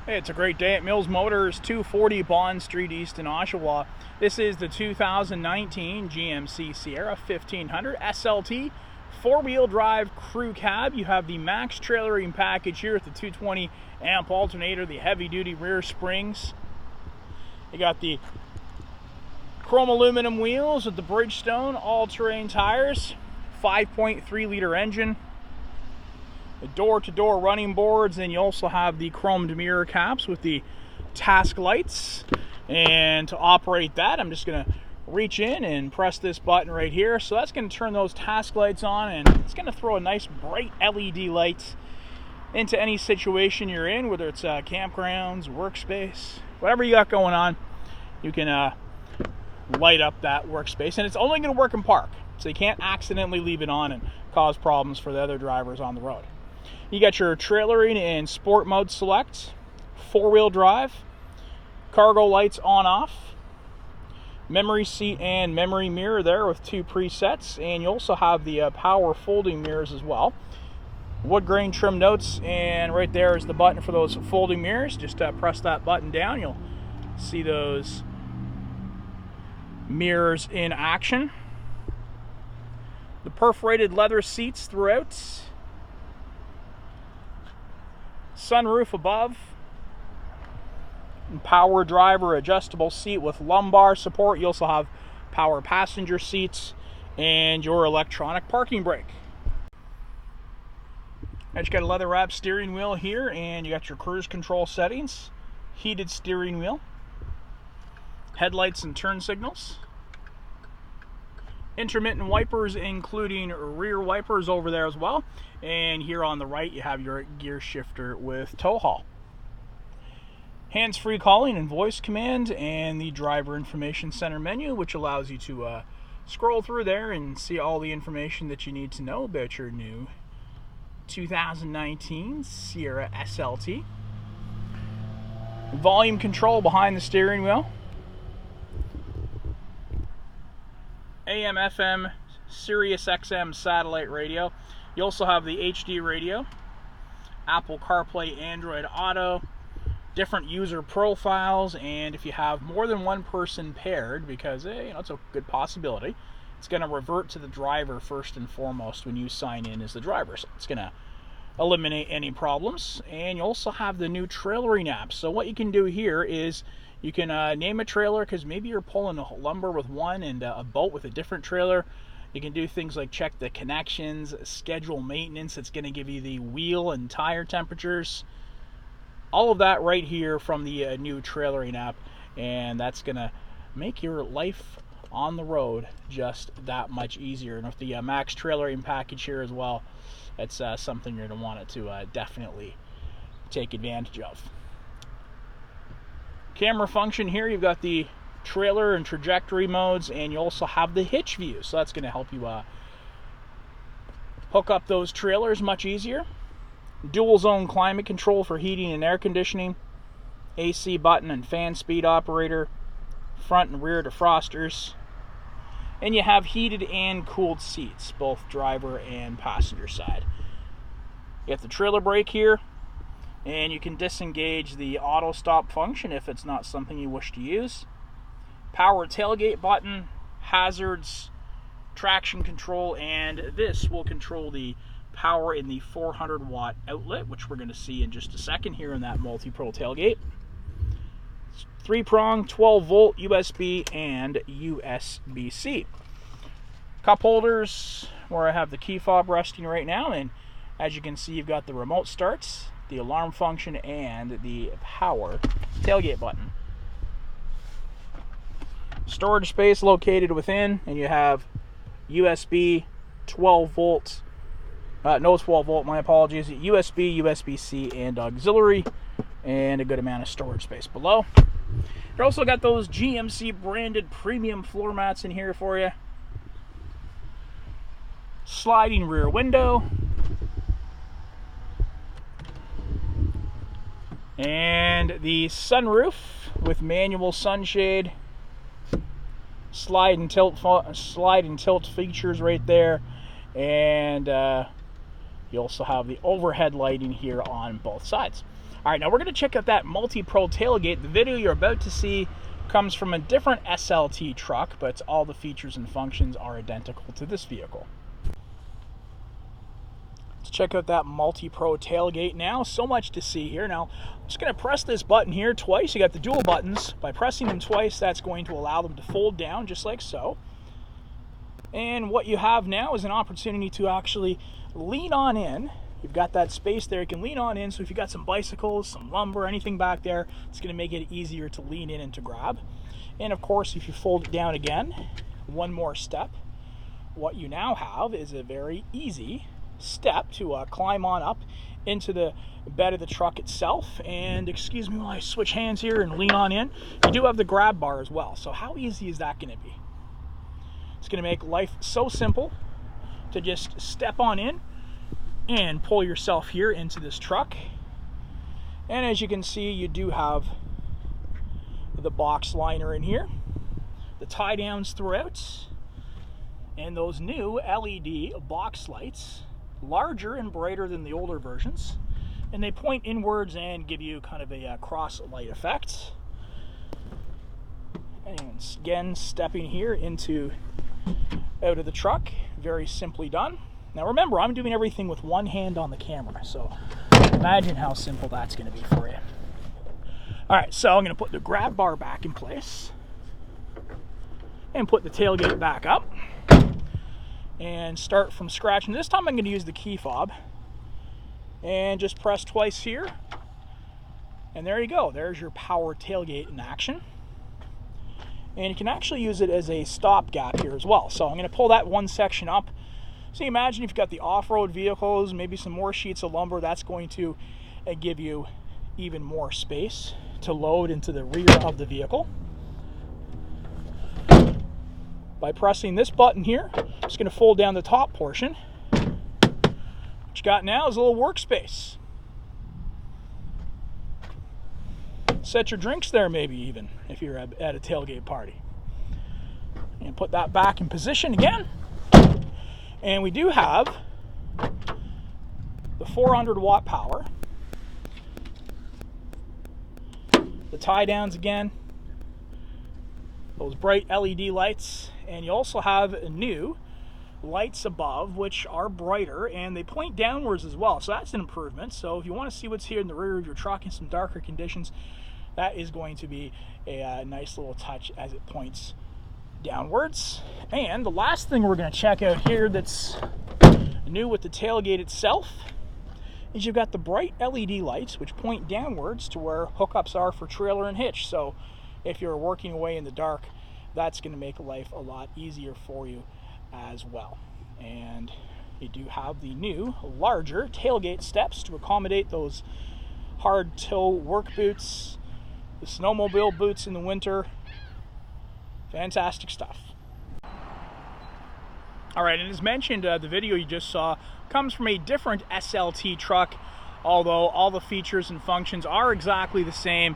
Hey, it's a great day at Mills Motors, 240 Bond Street East in Oshawa. This is the 2019 GMC Sierra 1500 SLT four-wheel drive crew cab. You have the max trailering package here with the 220 amp alternator, the heavy-duty rear springs. You got the chrome aluminum wheels with the Bridgestone all-terrain tires, 5.3 liter engine. The door-to-door running boards, and you also have the chromed mirror caps with the task lights. And to operate that, I'm just going to reach in and press this button right here. So that's going to turn those task lights on, and it's going to throw a nice bright LED light into any situation you're in, whether it's campgrounds, workspace, whatever you got going on. You can light up that workspace, and it's only going to work in park, so you can't accidentally leave it on and cause problems for the other drivers on the road. You got your trailering in sport mode select, four-wheel drive, cargo lights on off, memory seat and memory mirror there with two presets, and you also have the power folding mirrors as well. Wood grain trim notes, and right there is the button for those folding mirrors. Just press that button down, you'll see those mirrors in action. The perforated leather seats throughout. Sunroof above, and power driver adjustable seat with lumbar support. You also have power passenger seats and your electronic parking brake. And you got a leather wrapped steering wheel here, and you got your cruise control settings, heated steering wheel, headlights and turn signals, intermittent wipers including rear wipers over there as well, and here on the right you have your gear shifter with tow haul, hands-free calling and voice command, and the driver information center menu, which allows you to scroll through there and see all the information that you need to know about your new 2019 Sierra SLT. Volume control behind the steering wheel, AM, FM, Sirius XM satellite radio. You also have the HD radio, Apple CarPlay, Android Auto, different user profiles, and if you have more than one person paired, because it's a good possibility, it's going to revert to the driver first and foremost when you sign in as the driver. So it's going to eliminate any problems. And you also have the new trailering app. So what you can do here is you can name a trailer, because maybe you're pulling lumber with one and a boat with a different trailer. You can do things like check the connections, schedule maintenance. It's going to give you the wheel and tire temperatures. All of that right here from the new trailering app. And that's going to make your life on the road just that much easier. And with the max trailering package here as well, it's something you're going to want it to definitely take advantage of. Camera function here, you've got the trailer and trajectory modes, and you also have the hitch view, so that's going to help you hook up those trailers much easier. Dual zone climate control for heating and air conditioning, AC button and fan speed operator, front and rear defrosters, and you have heated and cooled seats, both driver and passenger side. You got the trailer brake here, and you can disengage the auto stop function if it's not something you wish to use. Power tailgate button, hazards, traction control, and this will control the power in the 400 watt outlet, which we're going to see in just a second here in that multi-pro tailgate. 3-prong 12 volt USB and USB-C. Cup holders where I have the key fob resting right now, and as you can see, you've got the remote starts, the alarm function, and the power tailgate button. Storage space located within, and you have USB 12 volt, no 12 volt, my apologies, USB, USB-C, and auxiliary, and a good amount of storage space below. You also got those GMC branded premium floor mats in here for you. Sliding rear window. And the sunroof with manual sunshade, slide and tilt features right there, and you also have the overhead lighting here on both sides. All right, now we're going to check out that multi-pro tailgate. The video you're about to see comes from a different SLT truck, but all the features and functions are identical to this vehicle. Let's check out that multi-pro tailgate now. So much to see here. Now, I'm just going to press this button here twice. You got the dual buttons. By pressing them twice, that's going to allow them to fold down just like so. And what you have now is an opportunity to actually lean on in. You've got that space there, you can lean on in, so if you've got some bicycles, some lumber, anything back there, it's going to make it easier to lean in and to grab. And of course, if you fold it down again, one more step, what you now have is a very easy step to climb on up into the bed of the truck itself. And excuse me while I switch hands here and lean on in. You do have the grab bar as well, so how easy is that going to be? It's going to make life so simple to just step on in and pull yourself here into this truck. And as you can see, you do have the box liner in here, the tie downs throughout, and those new LED box lights, larger and brighter than the older versions, and they point inwards and give you kind of a cross light effect. And again, stepping here out of the truck, very simply done. Now remember, I'm doing everything with one hand on the camera, so imagine how simple that's going to be for you. All right, so I'm going to put the grab bar back in place and put the tailgate back up and start from scratch. And this time I'm going to use the key fob and just press twice here. And there you go. There's your power tailgate in action. And you can actually use it as a stopgap here as well. So I'm going to pull that one section up. So you imagine if you've got the off-road vehicles, maybe some more sheets of lumber, that's going to give you even more space to load into the rear of the vehicle. By pressing this button here, I'm just going to fold down the top portion. What you got now is a little workspace. Set your drinks there maybe even, if you're at a tailgate party. And put that back in position again. And we do have the 400 watt power, the tie downs again, those bright LED lights, and you also have new lights above which are brighter and they point downwards as well, so that's an improvement. So if you want to see what's here in the rear of your truck in some darker conditions, that is going to be a nice little touch as it points downwards. And the last thing we're going to check out here that's new with the tailgate itself is you've got the bright LED lights which point downwards to where hookups are for trailer and hitch. So if you're working away in the dark, that's going to make life a lot easier for you as well. And you do have the new larger tailgate steps to accommodate those hard toe work boots, the snowmobile boots in the winter. Fantastic stuff. All right, and as mentioned, the video you just saw comes from a different SLT truck, although all the features and functions are exactly the same.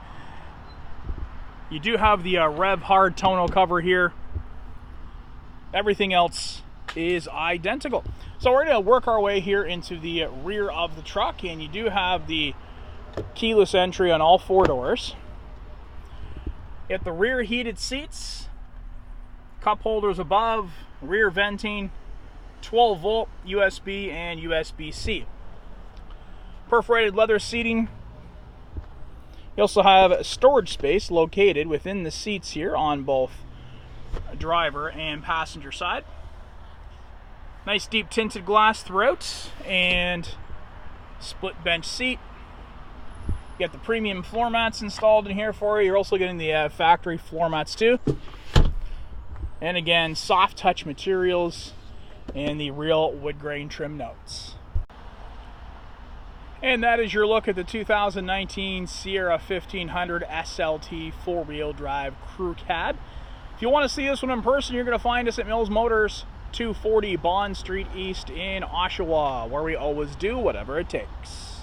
You do have the Rev Hard tonneau cover here. Everything else is identical. So we're going to work our way here into the rear of the truck, and you do have the keyless entry on all four doors. You have the rear heated seats, cup holders above, rear venting, 12 volt USB and USB-C. Perforated leather seating. You also have storage space located within the seats here on both driver and passenger side. Nice deep tinted glass throughout and split bench seat. You got the premium floor mats installed in here for you. You're also getting the factory floor mats too. And again, soft touch materials and the real wood grain trim notes. And that is your look at the 2019 Sierra 1500 SLT four-wheel drive crew cab. If you want to see this one in person, you're going to find us at Mills Motors, 240 Bond Street East in Oshawa, where we always do whatever it takes.